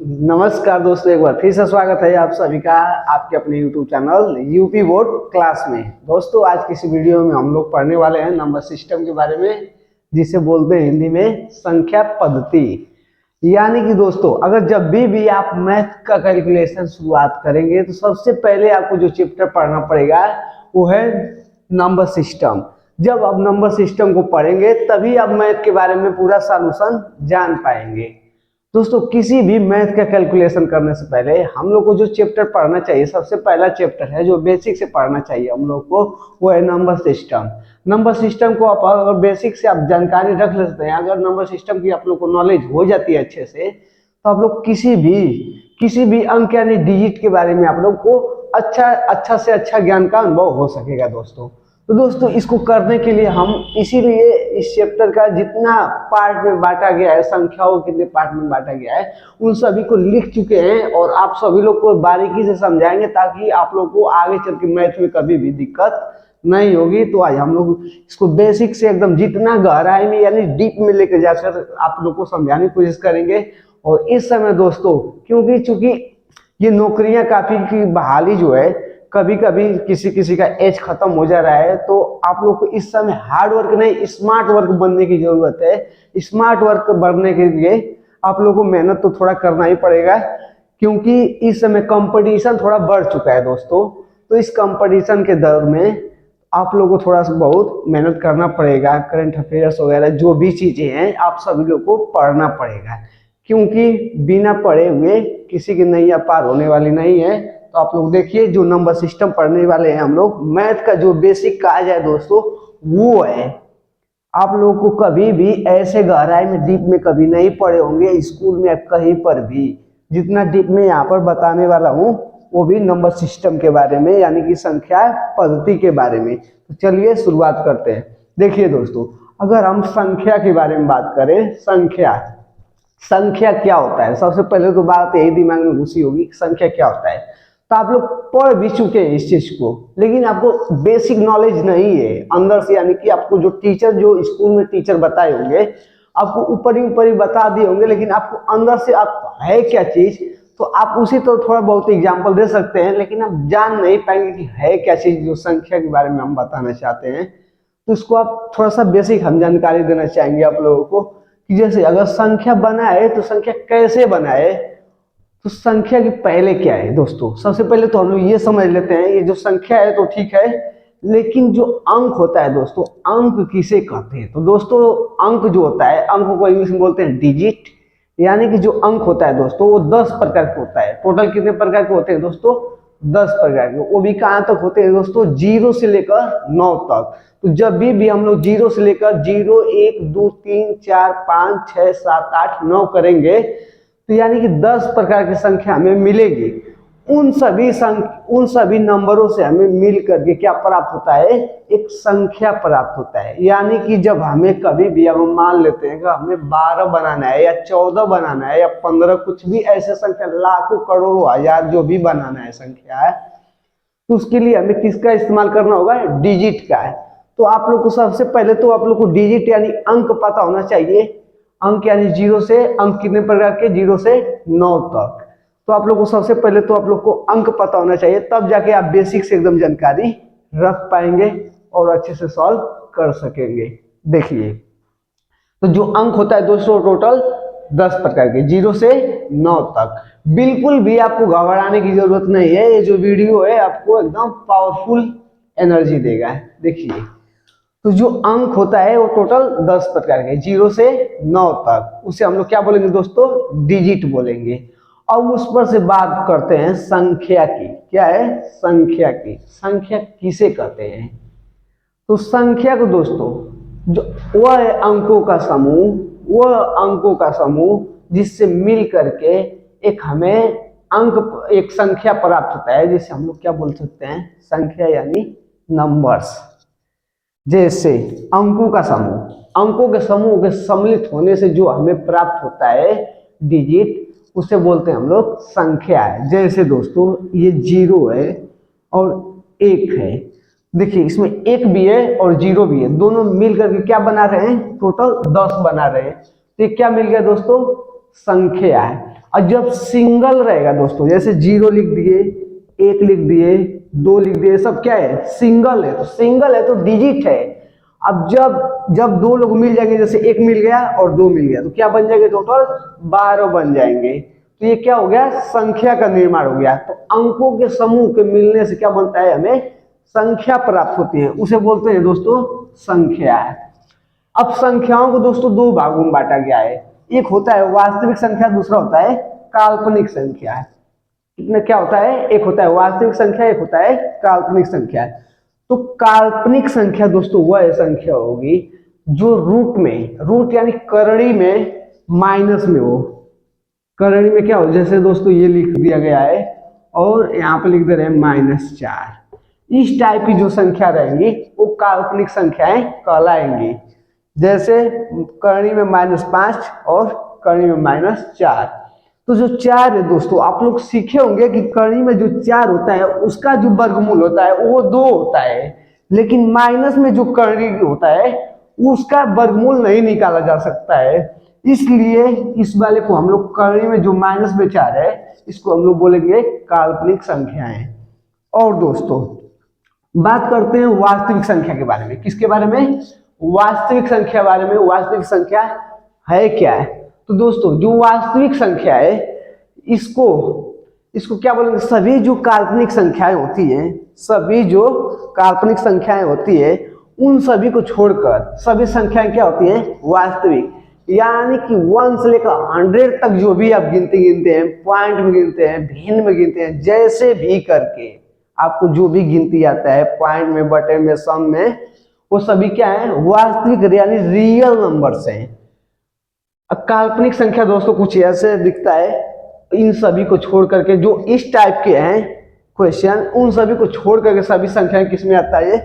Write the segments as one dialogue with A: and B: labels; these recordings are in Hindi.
A: नमस्कार दोस्तों, एक बार फिर से स्वागत है आप सभी का आपके अपने YouTube channel UP board class में। दोस्तों आज की इस वीडियो में हम लोग पढ़ने वाले हैं नंबर सिस्टम के बारे में, जिसे बोलते हैं हिंदी में संख्या पद्धति। यानी कि दोस्तों अगर जब भी आप मैथ का कैलकुलेशन शुरुआत करेंगे तो सबसे पहले आपको जो चैप्टर पढ़ना पड़ेगा वो है नंबर सिस्टम। जब आप नंबर सिस्टम को पढ़ेंगे तभी आप मैथ के बारे में पूरा सॉल्यूशन जान पाएंगे। दोस्तों किसी भी मैथ का कैलकुलेशन करने से पहले हम लोग को जो चैप्टर पढ़ना चाहिए, सबसे पहला चैप्टर है जो बेसिक से पढ़ना चाहिए हम लोग को, वो है नंबर सिस्टम। नंबर सिस्टम को आप अगर बेसिक से आप जानकारी रख लेते हैं, अगर नंबर सिस्टम की आप लोग को नॉलेज हो जाती है अच्छे से, तो आप लोग किसी भी अंक यानी डिजिट के बारे में आप लोग को अच्छा से अच्छा ज्ञान का अनुभव हो सकेगा दोस्तों। तो दोस्तों इसको करने के लिए हम इसीलिए इस चैप्टर का जितना पार्ट में बांटा गया है, संख्याओं कितने पार्ट में बांटा गया है, उन सभी को लिख चुके हैं और आप सभी लोग को बारीकी से समझाएंगे ताकि आप लोग को आगे चल के मैथ में कभी भी दिक्कत नहीं होगी। तो आज हम लोग इसको बेसिक से एकदम जितना गहराई में यानी डीप में लेकर जाकर आप लोग को समझाने की कोशिश करेंगे। और इस समय दोस्तों चूंकि ये नौकरियां काफी की बहाली जो है, कभी कभी किसी का एज खत्म हो जा रहा है, तो आप लोग को इस समय हार्ड वर्क नहीं स्मार्ट वर्क बनने की जरूरत है। स्मार्ट वर्क बनने के लिए आप लोग को मेहनत तो थोड़ा करना ही पड़ेगा, क्योंकि इस समय कंपटीशन थोड़ा बढ़ चुका है दोस्तों। तो इस कंपटीशन के दौर में आप लोग को थोड़ा सा बहुत मेहनत करना पड़ेगा। करंट अफेयर्स वगैरह जो भी चीजें हैं आप सभी लोग को पढ़ना पड़ेगा, क्योंकि बिना पढ़े हुए किसी की नैया पार होने वाली नहीं है। तो आप लोग देखिए जो नंबर सिस्टम पढ़ने वाले हैं हम लोग, मैथ का जो बेसिक कहा जाए दोस्तों वो है। आप लोग को कभी भी ऐसे गहराई में डीप में कभी नहीं पढ़े होंगे स्कूल में या कहीं पर भी। जितना डीप में यहाँ पर बताने वाला हूँ वो भी नंबर सिस्टम के बारे में, यानी कि संख्या पद्धति के बारे में। तो चलिए शुरुआत करते हैं। देखिए दोस्तों अगर हम संख्या के बारे में बात करें, संख्या क्या होता है, सबसे पहले तो बात यही दिमाग में घुसी होगी कि संख्या क्या होता है। तो आप लोग पढ़ भी चुके हैं इस चीज को, लेकिन आपको बेसिक नॉलेज नहीं है अंदर से। यानी कि आपको जो स्कूल में टीचर बताए होंगे, आपको ऊपर ही बता दिए होंगे, लेकिन आपको अंदर से आप है क्या चीज, तो आप उसी तो थोड़ा बहुत एग्जाम्पल दे सकते हैं, लेकिन आप जान नहीं पाएंगे कि है क्या चीज जो संख्या के बारे में हम बताना चाहते हैं। तो इसको आप थोड़ा सा बेसिक हम जानकारी देना चाहेंगे आप लोगों को, कि जैसे अगर संख्या बनाए तो संख्या कैसे बनाए। तो संख्या के पहले क्या है दोस्तों, सबसे पहले तो हम लोग ये समझ लेते हैं, ये जो संख्या है तो ठीक है, लेकिन जो अंक होता है दोस्तों, अंक किसे कहते हैं। तो दोस्तों अंक जो होता है, अंक को इंग्लिश में बोलते हैं डिजिट। यानी कि जो अंक होता है दोस्तों वो 10 प्रकार का होता है। टोटल कितने प्रकार के होते हैं दोस्तों, 10 प्रकार के। वो भी कहाँ तक होते हैं दोस्तों, 0 से लेकर 9 तक। तो जब भी हम लोग 0 से लेकर 0 1 2 3 4 5 6 7 8 9 करेंगे, तो यानी कि 10 प्रकार की संख्या हमें मिलेगी। उन सभी नंबरों से हमें मिल करके क्या प्राप्त होता है, एक संख्या प्राप्त होता है। यानी कि जब हमें कभी भी हम मान लेते हैं कि हमें 12 बनाना है या 14 बनाना है या 15, कुछ भी ऐसे संख्या, लाखों करोड़ों हजार जो भी बनाना है संख्या है, तो उसके लिए हमें किसका इस्तेमाल करना होगा, डिजिट का है। तो आप लोग को सबसे पहले तो आप लोग को डिजिट यानी अंक पता होना चाहिए। अंक यानी 0 से, अंक कितने प्रकार के, 0 से 9 तक। तो आप लोग को सबसे पहले तो आप लोग को अंक पता होना चाहिए, तब जाके आप बेसिक से एकदम जानकारी रख पाएंगे और अच्छे से सॉल्व कर सकेंगे। देखिए तो जो अंक होता है दोस्तों टोटल 10 प्रकार के, 0 से 9 तक। बिल्कुल भी आपको घबराने की जरूरत नहीं है, ये जो वीडियो है आपको एकदम पावरफुल एनर्जी देगा। देखिए तो जो अंक होता है वो टोटल 10 प्रकार के, 0 से 9 तक, उसे हम लोग क्या बोलेंगे दोस्तों, डिजिट बोलेंगे। अब उस पर से बात करते हैं संख्या की। क्या है, संख्या की। संख्या किसे कहते हैं, तो संख्या को दोस्तों जो वह है अंकों का समूह जिससे मिल करके एक हमें एक संख्या प्राप्त होता है, जिसे हम लोग क्या बोल सकते हैं, संख्या यानी नंबर्स। जैसे अंकों के समूह के सम्मिलित होने से जो हमें प्राप्त होता है डिजिट, उसे बोलते हैं हम लोग संख्या है। जैसे दोस्तों ये 0 है और 1 है, देखिए इसमें 1 भी है और 0 भी है, दोनों मिल करके क्या बना रहे हैं, टोटल 10 बना रहे हैं। तो क्या मिल गया दोस्तों, संख्या है। और जब सिंगल रहेगा दोस्तों, जैसे 0 लिख दिए, 1 लिख दिए, 2 लिख दिए, सब क्या है, सिंगल है। तो सिंगल है तो डिजिट है। अब जब जब दो लोग मिल जाएंगे, जैसे 1 मिल गया और 2 मिल गया, तो क्या बन जाएंगे, टोटल 12 बन जाएंगे। तो ये क्या हो गया, संख्या का निर्माण हो गया। तो अंकों के समूह के मिलने से क्या बनता है, हमें संख्या प्राप्त होती है, उसे बोलते हैं दोस्तों संख्या। अब संख्याओं को दोस्तों दो भागों में बांटा गया है, एक होता है वास्तविक संख्या, दूसरा होता है काल्पनिक संख्या। कितने क्या होता है, एक होता है वास्तविक संख्या, एक होता है काल्पनिक संख्या। तो काल्पनिक संख्या दोस्तों वह संख्या होगी जो रूट में, रूट यानी करड़ी में माइनस में हो। करड़ी में क्या हो, जैसे दोस्तों ये लिख दिया गया है और यहाँ पे लिख दे रहे हैं -4। इस टाइप की जो संख्या रहेंगी वो काल्पनिक संख्याएं कहलाएंगी। जैसे करणी में -5 और करणी में -4। तो जो 4 है दोस्तों, आप लोग सीखे होंगे कि करणी में जो 4 होता है उसका जो वर्गमूल होता है वो 2 होता है, लेकिन माइनस में जो करणी होता है उसका वर्गमूल नहीं निकाला जा सकता है। इसलिए इस वाले को हम लोग, करणी में जो -4 है, इसको हम लोग बोलेंगे काल्पनिक संख्याएं। और दोस्तों बात करते हैं वास्तविक संख्या के बारे में। किसके बारे में, वास्तविक संख्या बारे में। वास्तविक संख्या है क्या है, तो दोस्तों जो वास्तविक संख्या है इसको क्या बोलेंगे, सभी जो काल्पनिक संख्याएं होती हैं, सभी जो काल्पनिक संख्याएं होती है उन सभी को छोड़कर सभी संख्याएं क्या होती हैं, वास्तविक। यानी कि 1 से लेकर 100 तक जो भी आप गिनते हैं, पॉइंट में गिनते हैं, भिन्न में गिनते हैं, जैसे भी करके आपको जो भी गिनती आता है, पॉइंट में, बटे में, सम में, वो सभी क्या है, वास्तविक यानी रियल नंबर्स हैं। अब काल्पनिक संख्या दोस्तों कुछ ऐसे दिखता है, इन सभी को छोड़ करके, जो इस टाइप के हैं क्वेश्चन, उन सभी को छोड़ करके सभी संख्याएं किस में आता है,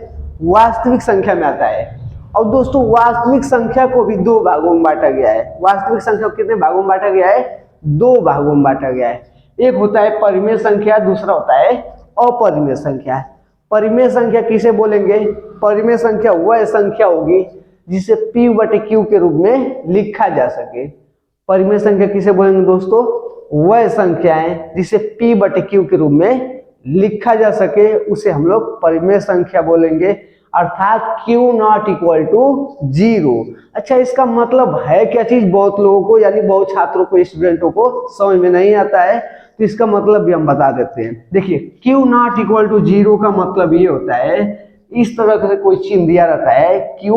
A: वास्तविक संख्या में आता है। और दोस्तों वास्तविक संख्या को भी 2 भागों में बांटा गया है। वास्तविक संख्या को कितने भागों में बांटा गया है, 2 भागों में बांटा गया है। एक होता है परिमेय संख्या, दूसरा होता है अपरिमेय संख्या। परिमेय संख्या किसे बोलेंगे, परिमेय संख्या वह संख्या होगी जिसे P/Q के रूप में लिखा जा सके। परिमेय संख्या किसे बोलेंगे दोस्तों, वह संख्याएं जिसे P/Q के रूप में लिखा जा सके, उसे हम लोग परिमेय संख्या बोलेंगे, अर्थात Q ≠ 0। अच्छा, इसका मतलब है क्या चीज, बहुत लोगों को यानी बहुत छात्रों को, स्टूडेंटों को समझ में नहीं आता है, तो इसका मतलब भी हम बता देते हैं। देखिए Q ≠ 0 का मतलब ये होता है, इस तरह से कोई चिन्ह दिया रहता है, Q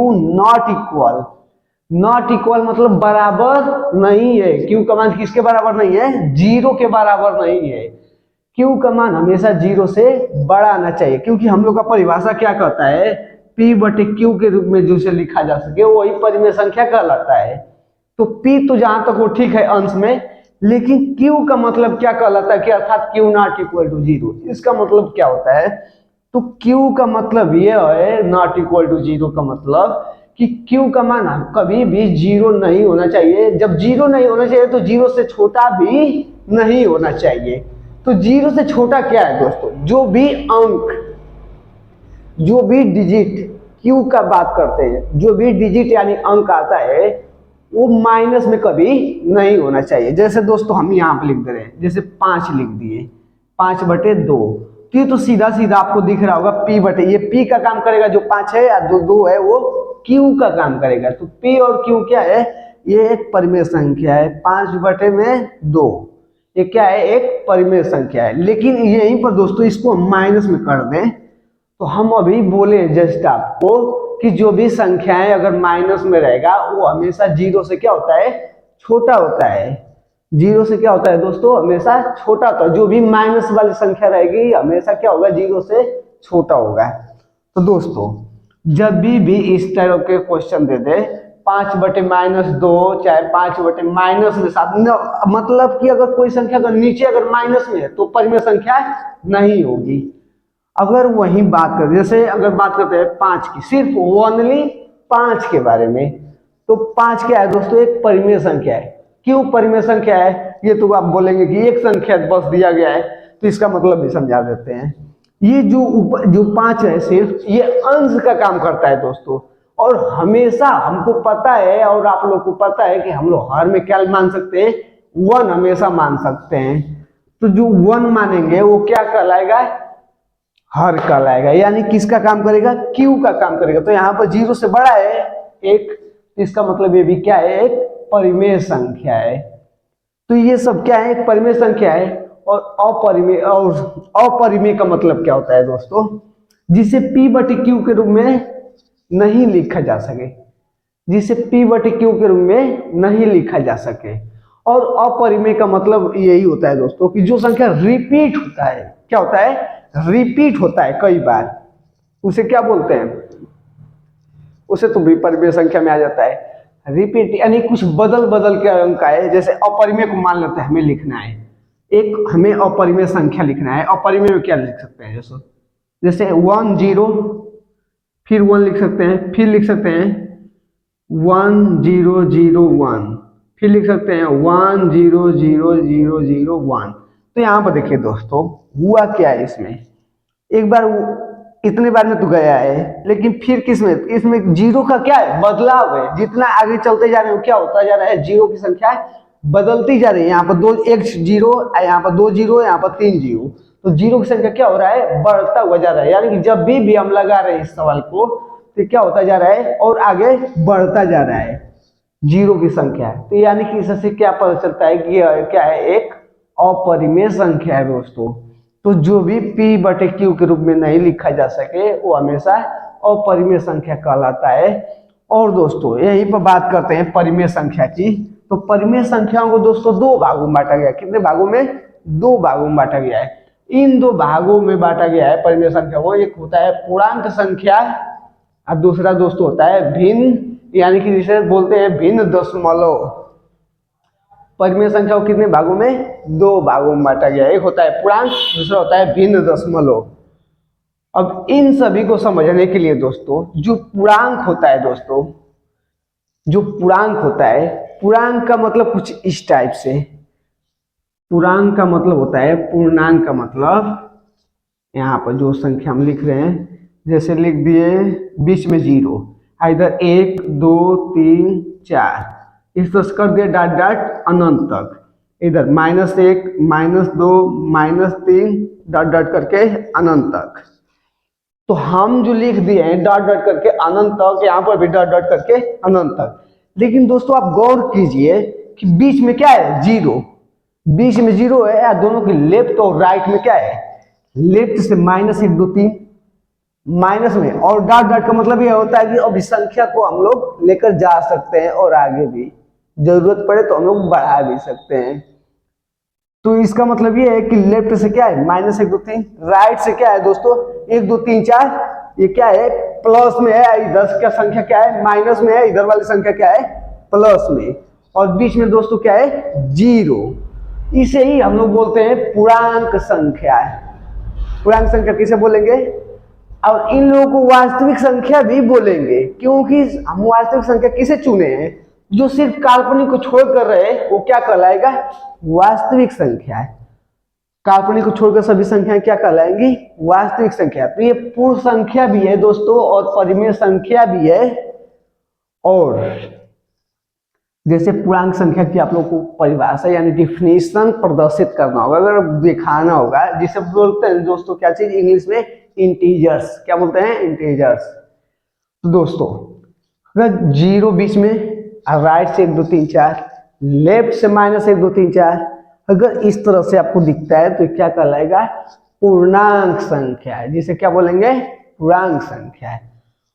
A: नॉट इक्वल मतलब बराबर नहीं है। Q का मान किसके बराबर नहीं है, 0 के बराबर नहीं है। Q का मान हमेशा 0 से बड़ा आना चाहिए, क्योंकि हम लोग का परिभाषा क्या कहता है, P/Q के रूप में जिसे लिखा जा सके वही परिमेय संख्या कहलाता है। तो P तो जहां तक वो ठीक है अंश में, लेकिन Q का मतलब क्या कहलाता है कि अर्थात Q ≠ 0। इसका मतलब क्या होता है, तो Q का मतलब ये है, ≠ 0 का मतलब कि Q का मान कभी भी 0 नहीं होना चाहिए। जब 0 नहीं होना चाहिए तो 0 से छोटा भी नहीं होना चाहिए। तो 0 से छोटा क्या है दोस्तों, जो भी अंक, जो भी डिजिट, Q का बात करते हैं, जो भी डिजिट यानी अंक आता है वो माइनस में कभी नहीं होना चाहिए। जैसे दोस्तों हम यहाँ पे लिख दे रहे हैं, जैसे 5 लिख दिए, 5/2। तो ये तो सीधा सीधा आपको दिख रहा होगा ये P का काम करेगा, जो 5 है या 2 है वो Q का काम करेगा। तो P और Q क्या है, ये एक परिमेय संख्या है। 5/2 ये क्या है, एक परिमेय संख्या है। लेकिन यहीं पर दोस्तों इसको हम माइनस में कर दें, तो हम अभी बोले जस्ट आपको कि जो भी संख्याएं अगर माइनस में रहेगा वो हमेशा 0 से क्या होता है, छोटा होता है। 0 से क्या होता है दोस्तों, हमेशा छोटा होता है। जो भी माइनस वाली संख्या रहेगी हमेशा क्या होगा, 0 से छोटा होगा। तो दोस्तों जब भी इस तरह के क्वेश्चन दे दे, 5/-2 चाहे 5/-7, मतलब कि अगर कोई संख्या अगर नीचे अगर माइनस में है तो परिमेय संख्या नहीं होगी। अगर वही बात करें, जैसे अगर बात करते हैं 5 की, सिर्फ ओनली 5 के बारे में, तो 5 क्या है दोस्तों, एक परिमेय संख्या है। क्यों परिमेय संख्या है, ये तो आप बोलेंगे कि एक संख्या बस दिया गया है, तो इसका मतलब भी समझा देते हैं। ये जो 5 है सिर्फ ये अंश का काम करता है दोस्तों। और हमेशा हमको पता है और आप लोग को पता है कि हम लोग हर में क्या मान सकते हैं, वन हमेशा मान सकते हैं। तो जो वन मानेंगे वो क्या कहलाएगा, हर कहलाएगा, यानी किसका काम करेगा, क्यू का काम करेगा। तो यहाँ पर 0 से बड़ा है एक, तो इसका मतलब ये भी क्या है, एक परिमेय संख्या है। तो ये सब क्या है, एक परिमेय संख्या है। और अपरिमेय का मतलब क्या होता है दोस्तों, जिसे P/Q के रूप में नहीं लिखा जा सके, जिसे P/Q के रूप में नहीं लिखा जा सके। और अपरिमेय का मतलब यही होता है दोस्तों कि जो संख्या रिपीट होता है, क्या होता है, रिपीट होता है कई बार, उसे क्या बोलते हैं, उसे तो भी परिमेय संख्या में आ जाता है। रिपीट यानी कुछ बदल बदल के अंक का है। जैसे अपरिमेय को मान लेते हैं हमें लिखना है, एक हमें अपरिमेय संख्या लिखना है। अपरिमेय में क्या लिख सकते हैं, जैसे 1 0, फिर 1 लिख सकते हैं, फिर लिख सकते हैं 1 0 0 1, फिर लिख सकते हैं 1 0 0 0 0 1। तो यहाँ पर देखिए दोस्तों हुआ क्या है, इसमें एक बार इतने बार में तो गया है, लेकिन फिर किसमें, इसमें जीरो का क्या है, बदलाव है। जितना आगे चलते जा रहे हो क्या होता जा रहा है, जीरो की संख्या बदलती जा रही है। यहाँ पर दो एक जीरो, यहाँ पर 2 जीरो, यहाँ पर 3 जीरो, तो जीरो की संख्या क्या हो रहा है, बढ़ता हुआ जा रहा है। यानी कि जब भी हम लगा रहे हैं इस सवाल को तो क्या होता जा रहा है, और आगे बढ़ता जा रहा है जीरो की संख्या। तो यानी कि इससे क्या पता चलता है कि क्या है, एक अपरिमेय संख्या है दोस्तों। तो जो भी P/Q के रूप में नहीं लिखा जा सके वो हमेशा अपरिमेय संख्या कहलाता है। और दोस्तों यहीं पर बात करते हैं परिमेय संख्या की। तो परिमेय संख्याओं को दोस्तों दो भागों में बांटा गया। कितने भागों में, 2 भागों में बांटा गया है। इन 2 भागों में बांटा गया है परिमेय संख्या को। एक होता है पूर्णांक संख्या और दूसरा दोस्तों होता है भिन्न, यानी कि जिसे बोलते हैं भिन्न दशमलव। परिमेय संख्या को कितने भागों में, 2 भागों में बांटा गया है। एक होता है पूर्णांक, दूसरा होता है भिन्न दशमलव। अब इन सभी को समझने के लिए दोस्तों, जो पूर्णांक होता है दोस्तों, जो पूर्णांक होता है, पूर्णांक का मतलब कुछ इस टाइप से, पूर्णांक का मतलब होता है, पूर्णांक का मतलब यहाँ पर जो संख्या हम लिख रहे हैं, जैसे लिख दिए बीच में 0, इधर 1 2 3 4, इस तरह कर दिए डॉट डॉट अनंत तक, इधर -1 -2 -3 डॉट डॉट करके अनंत तक। तो हम जो लिख दिए हैं डॉट डॉट करके अनंत तक, यहाँ पर भी डॉट डॉट करके अनंत तक। लेकिन दोस्तों आप गौर कीजिए कि बीच में क्या है, 0, बीच में 0 है, या दोनों की लेफ्ट और राइट में क्या है, लेफ्ट से -1 2 3 माइनस में, और डॉट डॉट का मतलब यह होता है कि अब इस संख्या को हम लोग लेकर जा सकते हैं और आगे भी जरूरत पड़े तो हम लोग बढ़ा भी सकते हैं। तो इसका मतलब ये है कि लेफ्ट से क्या है -1 2 3, राइट से क्या है दोस्तों 1 2 3 4, ये क्या है प्लस में है, इधर का संख्या क्या है माइनस में है, इधर वाली संख्या क्या है प्लस में, और बीच में दोस्तों क्या है 0। इसे ही हम लोग बोलते हैं पूर्णांक संख्या। पूर्णांक संख्या किसे बोलेंगे, और इन लोगों को वास्तविक संख्या भी बोलेंगे, क्योंकि हम वास्तविक संख्या किसे चुने हैं, जो सिर्फ काल्पनिक को छोड़कर रहे वो क्या कहलाएगा, वास्तविक संख्या है। काल्पनिक को छोड़कर सभी संख्याएं क्या कहलाएंगी, वास्तविक संख्या। तो ये पूर्ण संख्या भी है दोस्तों और परिमेय संख्या भी है। और जैसे पूर्णांक संख्या की आप लोग को परिभाषा यानी डिफिनेशन प्रदर्शित करना होगा, अगर दिखाना होगा, जिसे बोलते हैं दोस्तों क्या चीज इंग्लिश में, इंटीजर्स। क्या बोलते हैं, इंटीजर्स। तो दोस्तों अगर 0 बीच में, राइट से 1 2 3 4, लेफ्ट से -1 2 3 4, अगर इस तरह से आपको दिखता है तो क्या कहलाएगा, पूर्णांक संख्या है, जिसे क्या बोलेंगे, पूर्णांक संख्या है।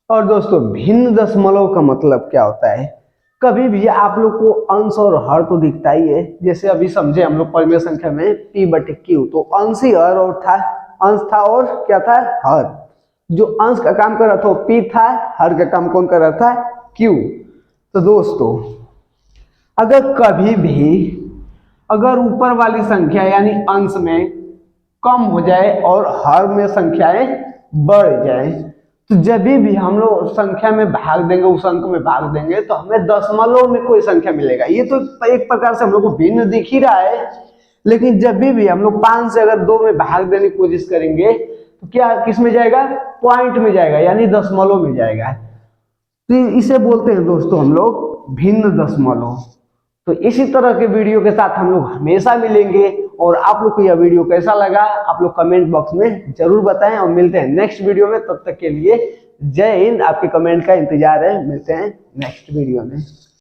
A: और दोस्तों भिन्न दशमलव का मतलब क्या होता है, कभी भी आप लोग को अंश और हर तो दिखता ही है। जैसे अभी समझे हम लोग परिमेय संख्या में P/Q, तो अंश ही हर और था, अंश था और क्या था, हर। जो अंश का काम कर रहा था P था, हर का काम कौन कर रहा था, Q। तो दोस्तों अगर कभी भी अगर ऊपर वाली संख्या यानी अंश में कम हो जाए और हर में संख्याएं बढ़ जाए, तो जब भी हम लोग संख्या में भाग देंगे, उस अंक में भाग देंगे, तो हमें दशमलव में कोई संख्या मिलेगा। ये तो एक प्रकार से हम लोग को भिन्न दिख ही रहा है, लेकिन जब भी हम लोग 5 से अगर 2 में भाग देने की कोशिश करेंगे तो क्या किस में जाएगा, पॉइंट में जाएगा, यानी दशमलव में जाएगा। तो इसे बोलते हैं दोस्तों हम लोग भिन्न दशमलव। तो इसी तरह के वीडियो के साथ हम लोग हमेशा मिलेंगे। और आप लोग को यह वीडियो कैसा लगा आप लोग कमेंट बॉक्स में जरूर बताएं, और मिलते हैं नेक्स्ट वीडियो में। तब तक के लिए जय हिंद। आपके कमेंट का इंतजार है, मिलते हैं नेक्स्ट वीडियो में।